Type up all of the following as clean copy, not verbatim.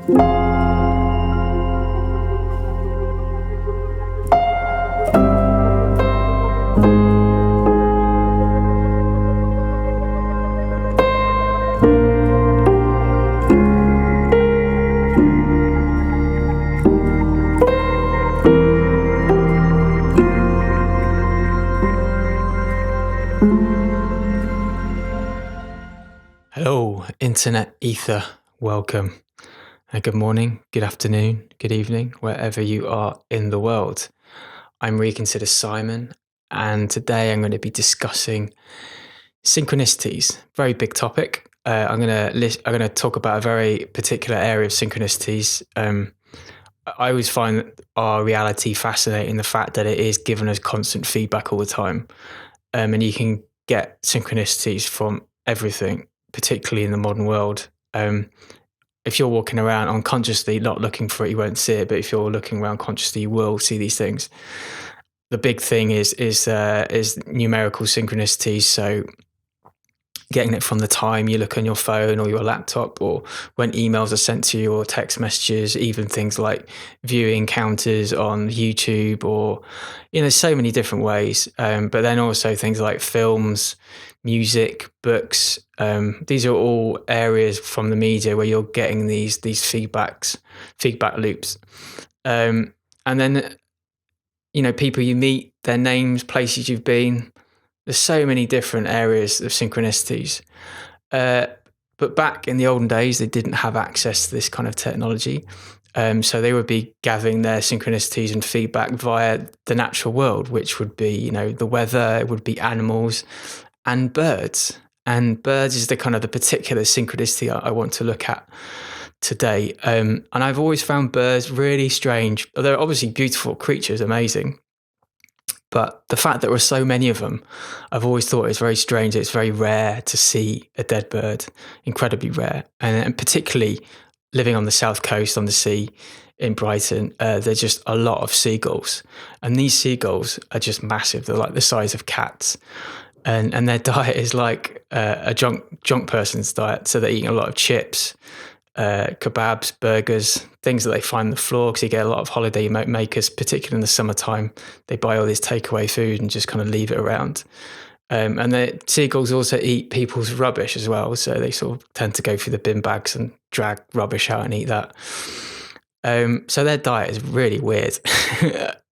Hello, internet ether. Welcome. Good morning, good afternoon, good evening, wherever you are in the world. I'm Reconsider Simon, and today I'm going to be discussing synchronicities. Very big topic. I'm going to talk about a very particular area of synchronicities. I always find our reality fascinating. The fact that it is giving us constant feedback all the time, and you can get synchronicities from everything, particularly in the modern world. If you're walking around unconsciously, not looking for it, you won't see it. But if you're looking around consciously, you will see these things. The big thing is numerical synchronicities. So getting it from the time you look on your phone or your laptop, or when emails are sent to you, or text messages, even things like viewing counters on YouTube, or so many different ways. But then also things like films, music, books. These are all areas from the media where you're getting these feedback loops. And then people you meet, their names, places you've been. There's so many different areas of synchronicities. But back in the olden days, they didn't have access to this kind of technology. So they would be gathering their synchronicities and feedback via the natural world, which would be, the weather, it would be animals and birds. And birds is the particular synchronicity I want to look at today. And I've always found birds really strange. They're obviously beautiful creatures, amazing. But the fact that there were so many of them, I've always thought it's very strange. It's very rare to see a dead bird, incredibly rare. And particularly living on the south coast on the sea in Brighton, there's just a lot of seagulls. And these seagulls are just massive. They're like the size of cats. And their diet is like a junk person's diet. So they're eating a lot of chips, kebabs, burgers, things that they find on the floor, because you get a lot of holiday makers, particularly in the summertime. They buy all this takeaway food and just kind of leave it around. And the seagulls also eat people's rubbish as well. So they sort of tend to go through the bin bags and drag rubbish out and eat that. So their diet is really weird.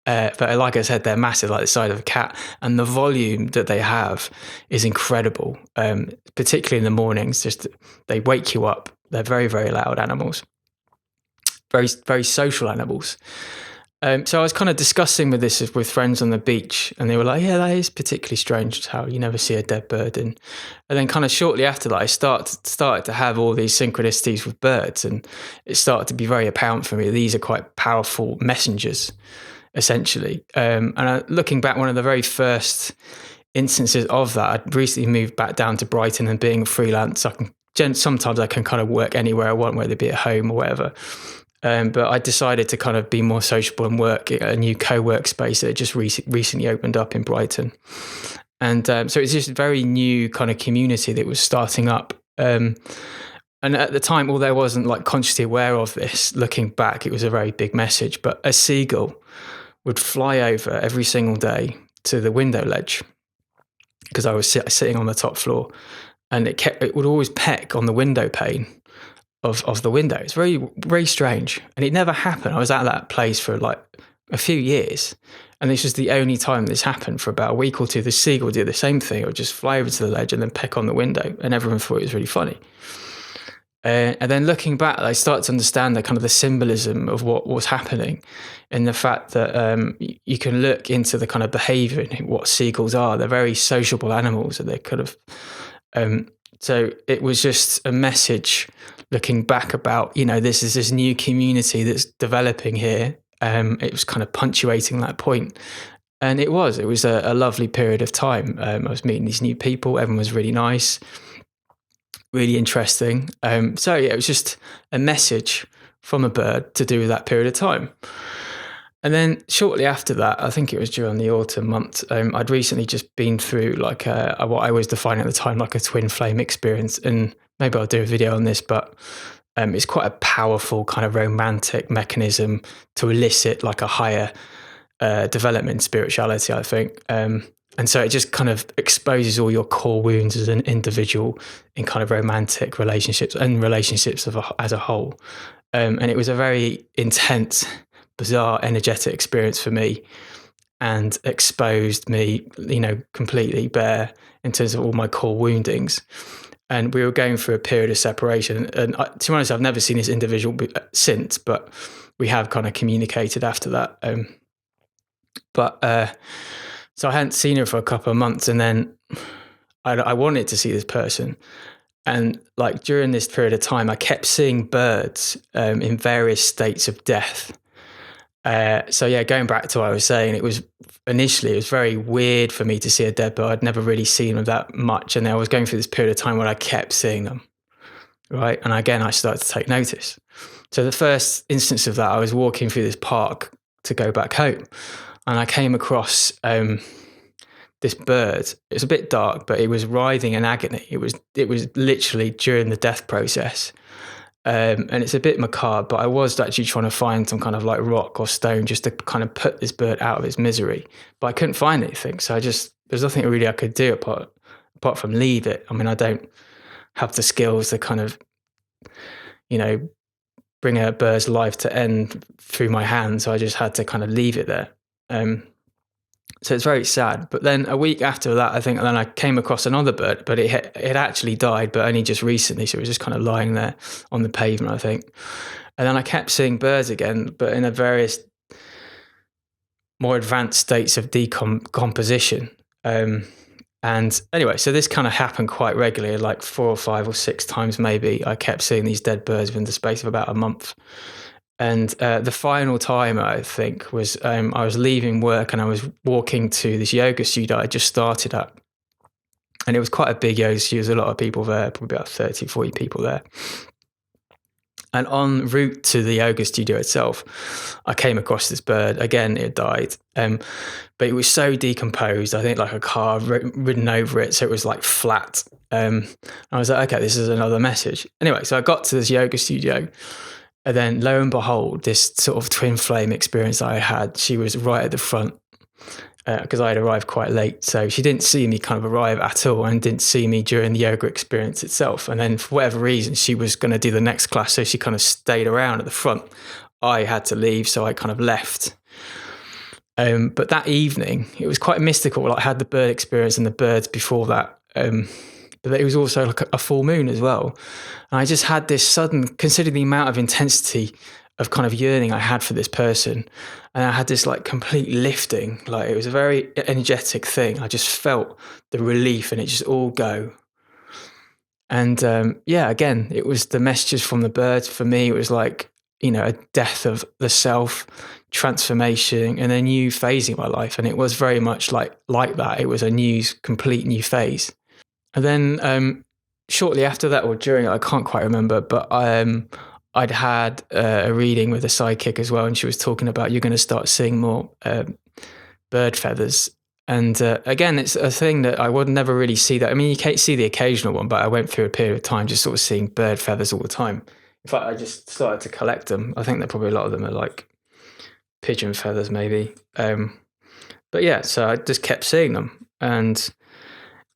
But like I said, they're massive, like the size of a cat, and the volume that they have is incredible. Particularly in the mornings, just they wake you up. They're very, very loud animals, very, very social animals. So I was kind of discussing with friends on the beach, and they were like, "Yeah, that is particularly strange how you never see a dead bird." And then kind of shortly after that, I started to have all these synchronicities with birds, and it started to be very apparent for me these are quite powerful messengers, essentially. And looking back, one of the very first instances of that, I'd recently moved back down to Brighton, and being freelance, sometimes I can kind of work anywhere I want, whether it be at home or whatever. But I decided to kind of be more sociable and work at a new co-work space that just recently opened up in Brighton. And so it's just a very new kind of community that was starting up. And at the time, although I wasn't like consciously aware of this, looking back, it was a very big message. But a seagull would fly over every single day to the window ledge, because I was sitting on the top floor. And it would always peck on the window pane of the window. It's very, very strange. And it never happened. I was at that place for like a few years. And this was the only time this happened. For about a week or two, the seagull would do the same thing. It would just fly over to the ledge and then peck on the window. And everyone thought it was really funny. And then looking back, I started to understand the kind of the symbolism of what was happening, and the fact that you can look into the kind of behavior and what seagulls are. They're very sociable animals, and they kind of... So it was just a message looking back about, this is this new community that's developing here. It was kind of punctuating that point. And it was a lovely period of time. I was meeting these new people. Everyone was really nice, really interesting. So yeah, it was just a message from a bird to do with that period of time. And then shortly after that, I think it was during the autumn months, I'd recently just been through like what I was defining at the time like a twin flame experience. And maybe I'll do a video on this, but It's quite a powerful kind of romantic mechanism to elicit like a higher development in spirituality, I think. And so it just kind of exposes all your core wounds as an individual in kind of romantic relationships and relationships as a whole. And it was a very intense, bizarre, energetic experience for me, and exposed me, completely bare in terms of all my core woundings. And we were going through a period of separation. And to be honest, I've never seen this individual since, but we have kind of communicated after that. So I hadn't seen her for a couple of months, and then I wanted to see this person. And like during this period of time, I kept seeing birds in various states of death. So yeah, going back to what I was saying, it was very weird for me to see a dead bird. I'd never really seen them that much. And I was going through this period of time where I kept seeing them. Right. And again, I started to take notice. So the first instance of that, I was walking through this park to go back home, and I came across this bird. It was a bit dark, but it was writhing in agony. It was literally during the death process. And it's a bit macabre, but I was actually trying to find some kind of like rock or stone just to kind of put this bird out of its misery. But I couldn't find anything. So there's nothing really I could do apart from leave it. I mean, I don't have the skills to kind of, bring a bird's life to end through my hand. So I just had to kind of leave it there. So it's very sad. But then a week after that, I think, then I came across another bird, but it had actually died, but only just recently. So it was just kind of lying there on the pavement, I think. And then I kept seeing birds again, but in a various more advanced states of decomposition. And anyway, so this kind of happened quite regularly, like 4 or 5 or 6 times maybe. I kept seeing these dead birds within the space of about a month. And the final time, I think, was I was leaving work and I was walking to this yoga studio I just started at. And it was quite a big yoga studio. There's a lot of people there, probably about 30, 40 people there. And en route to the yoga studio itself, I came across this bird. Again, it died. But it was so decomposed. I think like a car ridden over it. So it was like flat. I was like, okay, this is another message. Anyway, so I got to this yoga studio. And then lo and behold, this sort of twin flame experience I had, she was right at the front because I had arrived quite late. So she didn't see me kind of arrive at all and didn't see me during the yoga experience itself. And then for whatever reason, she was going to do the next class. So she kind of stayed around at the front. I had to leave, so I kind of left. But that evening, it was quite mystical. Like I had the bird experience and the birds before that. But it was also like a full moon as well. And I just had this sudden, considering the amount of intensity of kind of yearning I had for this person. And I had this like complete lifting, like it was a very energetic thing. I just felt the relief and it just all go. And again, it was the messages from the birds. For me, it was like, a death of the self, transformation, and a new phase in my life. And it was very much like that. It was a complete new phase. And then shortly after that, or during it, I can't quite remember, but I'd had a reading with a psychic as well, and she was talking about you're going to start seeing more bird feathers. And again, it's a thing that I would never really see that. I mean, you can't see the occasional one, but I went through a period of time just sort of seeing bird feathers all the time. In fact, I just started to collect them. I think that probably a lot of them are like pigeon feathers maybe. But yeah, so I just kept seeing them. And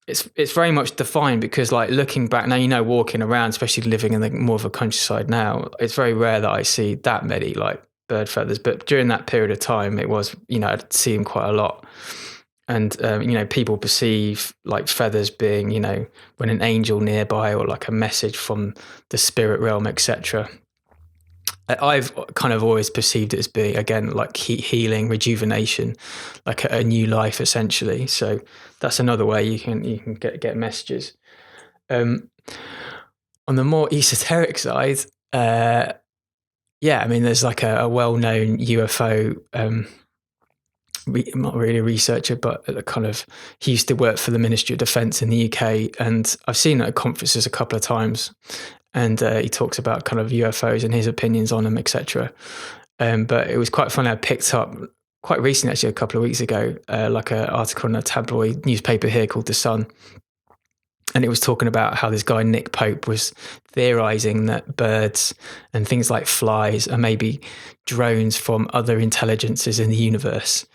it's very much defined because like looking back now, walking around, especially living in the more of a countryside now, it's very rare that I see that many like bird feathers. But during that period of time, it was, I'd see them quite a lot. And, people perceive like feathers being, when an angel nearby or like a message from the spirit realm, etc. I've kind of always perceived it as being, again, like healing, rejuvenation, like a new life, essentially. So that's another way you can get messages. On the more esoteric side, I mean, there's like a well-known UFO. I'm not really a researcher, but he used to work for the Ministry of Defence in the UK, and I've seen it at conferences a couple of times. And he talks about kind of UFOs and his opinions on them, etc. But it was quite funny. I picked up quite recently, actually, a couple of weeks ago, like an article in a tabloid newspaper here called The Sun. And it was talking about how this guy, Nick Pope, was theorizing that birds and things like flies are maybe drones from other intelligences in the universe.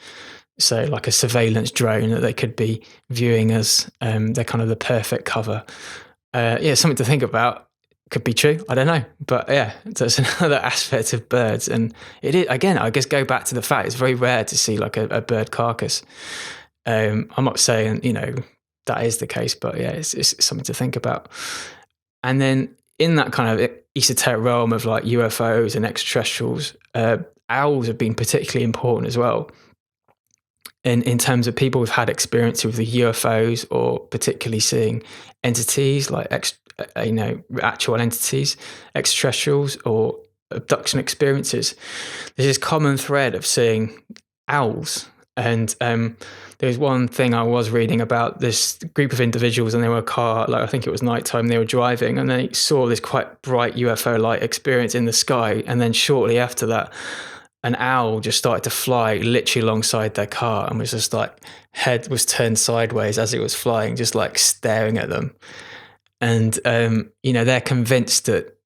So like a surveillance drone that they could be viewing as they're kind of the perfect cover. Something to think about. Could be true. I don't know. But yeah, that's another aspect of birds. And it is, again, I guess go back to the fact it's very rare to see like a bird carcass. I'm not saying, that is the case, but yeah, it's something to think about. And then in that kind of esoteric realm of like UFOs and extraterrestrials, owls have been particularly important as well. In terms of people who've had experience with the UFOs or particularly seeing entities like actual entities, extraterrestrials or abduction experiences, there's this common thread of seeing owls. And there's one thing I was reading about this group of individuals, and they were a car, like I think it was nighttime, they were driving, and they saw this quite bright UFO-like experience in the sky, and then shortly after that, an owl just started to fly literally alongside their car and was just like, head was turned sideways as it was flying, just like staring at them. And, they're convinced that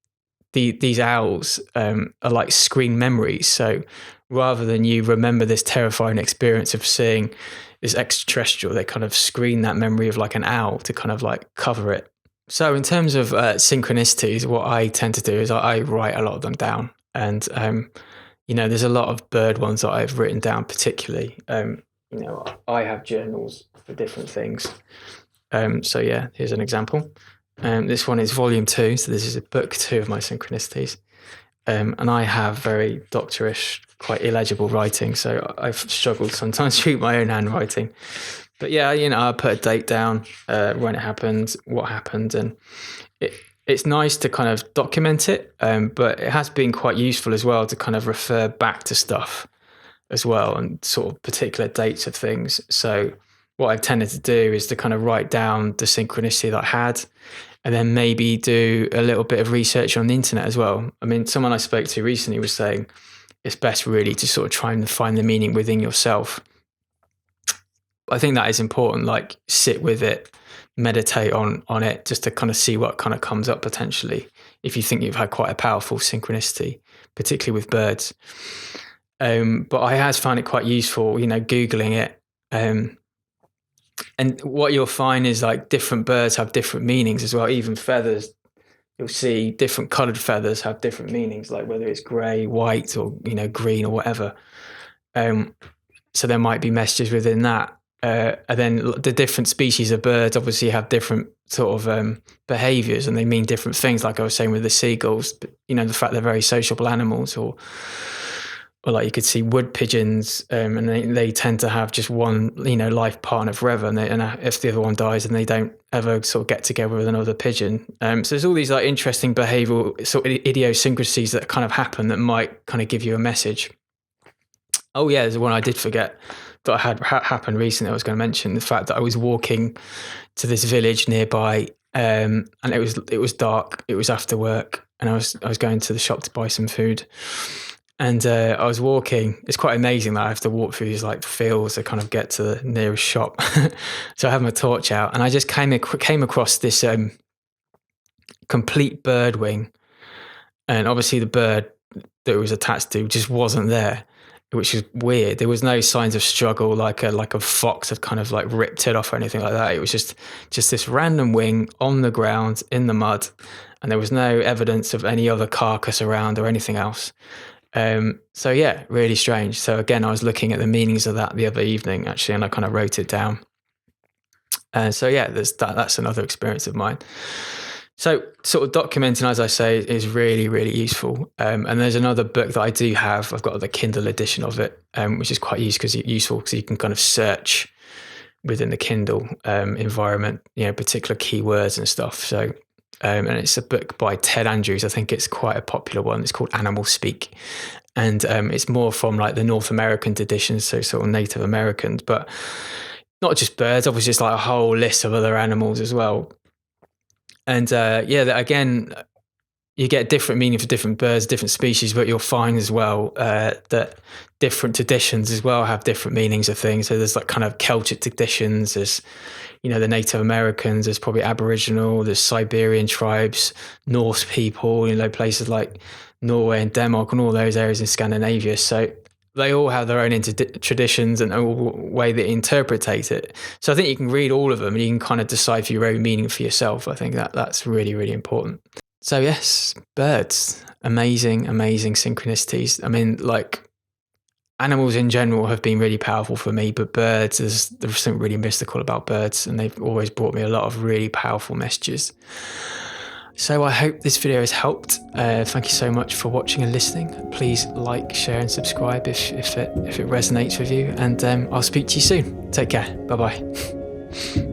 these owls are like screen memories. So rather than you remember this terrifying experience of seeing this extraterrestrial, they kind of screen that memory of like an owl to kind of like cover it. So in terms of synchronicities, what I tend to do is I write a lot of them down. And, there's a lot of bird ones that I've written down particularly. I have journals for different things. So yeah, here's an example. This one is volume 2, so this is book 2 of my synchronicities. And I have very doctorish, quite illegible writing, so I've struggled sometimes to read my own handwriting. But yeah, I put a date down, when it happened, what happened, and it's nice to kind of document it, but it has been quite useful as well to kind of refer back to stuff as well and sort of particular dates of things. So what I've tended to do is to kind of write down the synchronicity that I had, and then maybe do a little bit of research on the internet as well. I mean, someone I spoke to recently was saying it's best really to sort of try and find the meaning within yourself. I think that is important, like sit with it, meditate on it, just to kind of see what kind of comes up potentially if you think you've had quite a powerful synchronicity, particularly with birds. But I have found it quite useful, Googling it. And what you'll find is like different birds have different meanings as well. Even feathers, you'll see different coloured feathers have different meanings, like whether it's grey, white, or green or whatever. So there might be messages within that. And then the different species of birds obviously have different sort of behaviours, and they mean different things. Like I was saying with the seagulls, the fact they're very sociable animals, or like you could see wood pigeons, and they tend to have just one, life partner forever. And if the other one dies, and they don't ever sort of get together with another pigeon. So there's all these like interesting behavioural sort of idiosyncrasies that kind of happen that might kind of give you a message. Oh yeah, there's one I did forget that I had happened recently. I was going to mention the fact that I was walking to this village nearby, and it was dark. It was after work, and I was going to the shop to buy some food. And I was walking. It's quite amazing that I have to walk through these like fields to kind of get to the nearest shop. So I have my torch out, and I just came across this complete bird wing, and obviously the bird that it was attached to just wasn't there, which is weird. There was no signs of struggle, like a fox had kind of like ripped it off or anything like that. It was just this random wing on the ground in the mud, and there was no evidence of any other carcass around or anything else. So yeah, really strange. So again, I was looking at the meanings of that the other evening actually, and I kind of wrote it down. So yeah, that's another experience of mine. So sort of documenting, as I say, is really, really useful. And there's another book that I do have. I've got the Kindle edition of it, which is quite useful because you can kind of search within the Kindle environment, particular keywords and stuff. So, and it's a book by Ted Andrews. I think it's quite a popular one. It's called Animal Speak. And it's more from like the North American traditions, so sort of Native Americans, but not just birds, obviously just like a whole list of other animals as well. And again, you get different meaning for different birds, different species, but you'll find as well that different traditions as well have different meanings of things. So there's like kind of Celtic traditions, there's, you know, the Native Americans, there's probably Aboriginal, there's Siberian tribes, Norse people, you know, places like Norway and Denmark and all those areas in Scandinavia. So they all have their own traditions and a way they interpret it. So I think you can read all of them and you can kind of decide for your own meaning for yourself. I think that's really, really important. So yes, birds, amazing, amazing synchronicities. I mean, like, animals in general have been really powerful for me, but birds, there's something really mystical about birds, and they've always brought me a lot of really powerful messages. So I hope this video has helped. Thank you so much for watching and listening. Please like, share and subscribe if it resonates with you, and I'll speak to you soon. Take care. Bye-bye.